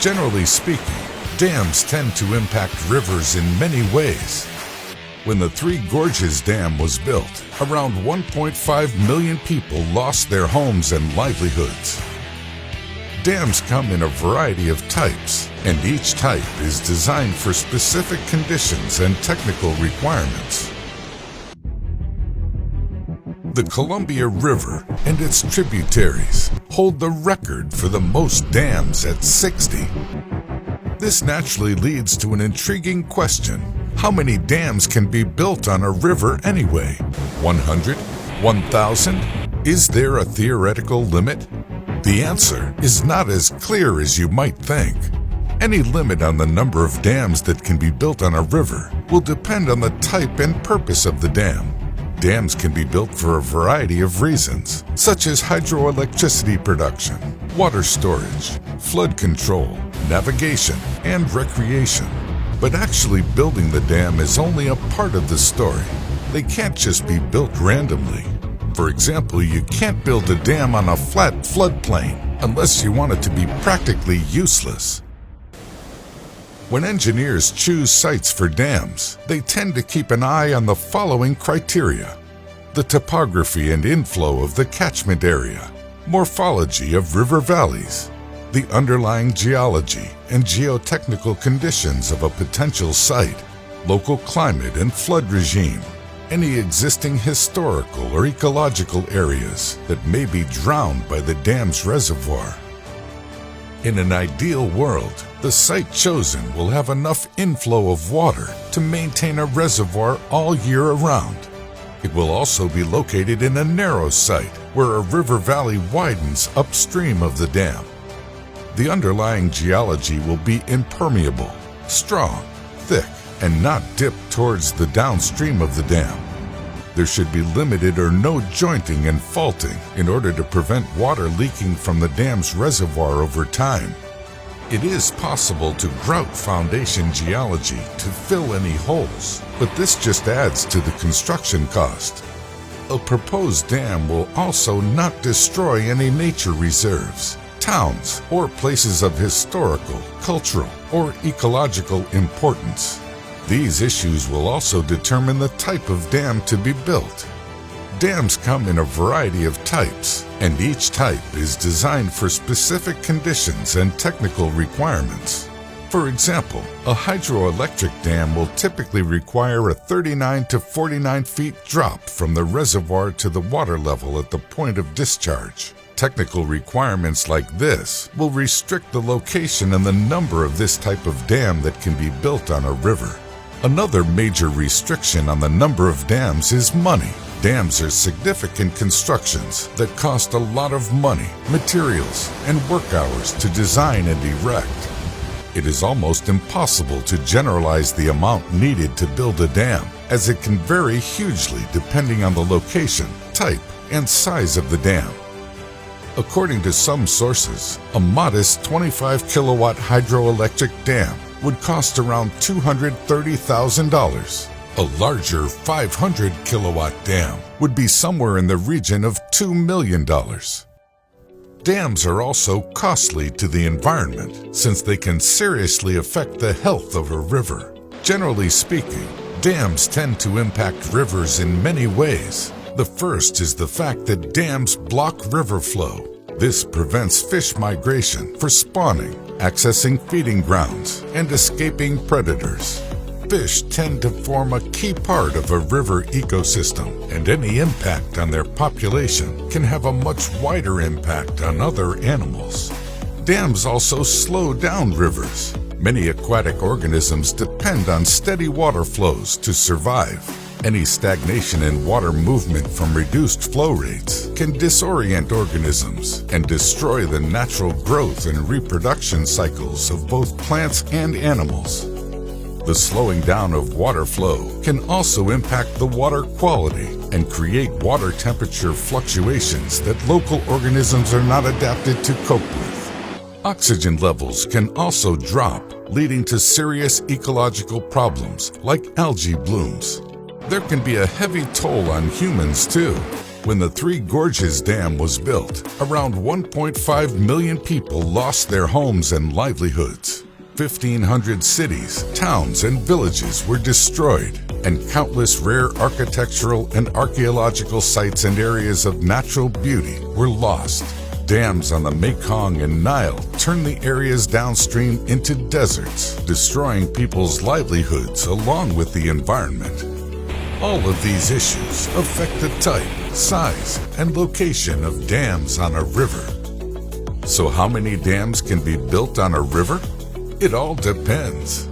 Generally speaking, dams tend to impact rivers in many ways. When the Three Gorges Dam was built, around 1.5 million people lost their homes and livelihoods. Dams come in a variety of types, and each type is designed for specific conditions and technical requirements. The Columbia River and its tributaries hold the record for the most dams at 60. This naturally leads to an intriguing question. How many dams can be built on a river anyway? 100? 1,000? Is there a theoretical limit? The answer is not as clear as you might think. Any limit on the number of dams that can be built on a river will depend on the type and purpose of the dam. Dams can be built for a variety of reasons, such as hydroelectricity production, water storage, flood control, navigation, and recreation. But actually building the dam is only a part of the story. They can't just be built randomly. For example, you can't build a dam on a flat floodplain unless you want it to be practically useless. When engineers choose sites for dams, they tend to keep an eye on the following criteria: the topography and inflow of the catchment area, morphology of river valleys, the underlying geology and geotechnical conditions of a potential site, local climate and flood regime, any existing historical or ecological areas that may be drowned by the dam's reservoir. In an ideal world, the site chosen will have enough inflow of water to maintain a reservoir all year around. It will also be located in a narrow site where a river valley widens upstream of the dam. The underlying geology will be impermeable, strong, thick, and not dip towards the downstream of the dam. There should be limited or no jointing and faulting in order to prevent water leaking from the dam's reservoir over time. It is possible to grout foundation geology to fill any holes, but this just adds to the construction cost. A proposed dam will also not destroy any nature reserves, towns, or places of historical, cultural, or ecological importance. These issues will also determine the type of dam to be built. Dams come in a variety of types, and each type is designed for specific conditions and technical requirements. For example, a hydroelectric dam will typically require a 39 to 49 feet drop from the reservoir to the water level at the point of discharge. Technical requirements like this will restrict the location and the number of this type of dam that can be built on a river. Another major restriction on the number of dams is money. Dams are significant constructions that cost a lot of money, materials, and work hours to design and erect. It is almost impossible to generalize the amount needed to build a dam, as it can vary hugely depending on the location, type, and size of the dam. According to some sources, a modest 25 kilowatt hydroelectric dam would cost around $230,000. A larger 500 kilowatt dam would be somewhere in the region of $2 million. Dams are also costly to the environment since they can seriously affect the health of a river. Generally speaking, dams tend to impact rivers in many ways. The first is the fact that dams block river flow. This prevents fish migration for spawning, accessing feeding grounds, and escaping predators. Fish tend to form a key part of a river ecosystem, and any impact on their population can have a much wider impact on other animals. Dams also slow down rivers. Many aquatic organisms depend on steady water flows to survive. Any stagnation in water movement from reduced flow rates can disorient organisms and destroy the natural growth and reproduction cycles of both plants and animals. The slowing down of water flow can also impact the water quality and create water temperature fluctuations that local organisms are not adapted to cope with. Oxygen levels can also drop, leading to serious ecological problems like algae blooms. There can be a heavy toll on humans too. When the Three Gorges Dam was built, around 1.5 million people lost their homes and livelihoods. 1,500 cities, towns, and villages were destroyed, and countless rare architectural and archaeological sites and areas of natural beauty were lost. Dams on the Mekong and Nile turned the areas downstream into deserts, destroying people's livelihoods along with the environment. All of these issues affect the type, size, and location of dams on a river. So how many dams can be built on a river? It all depends.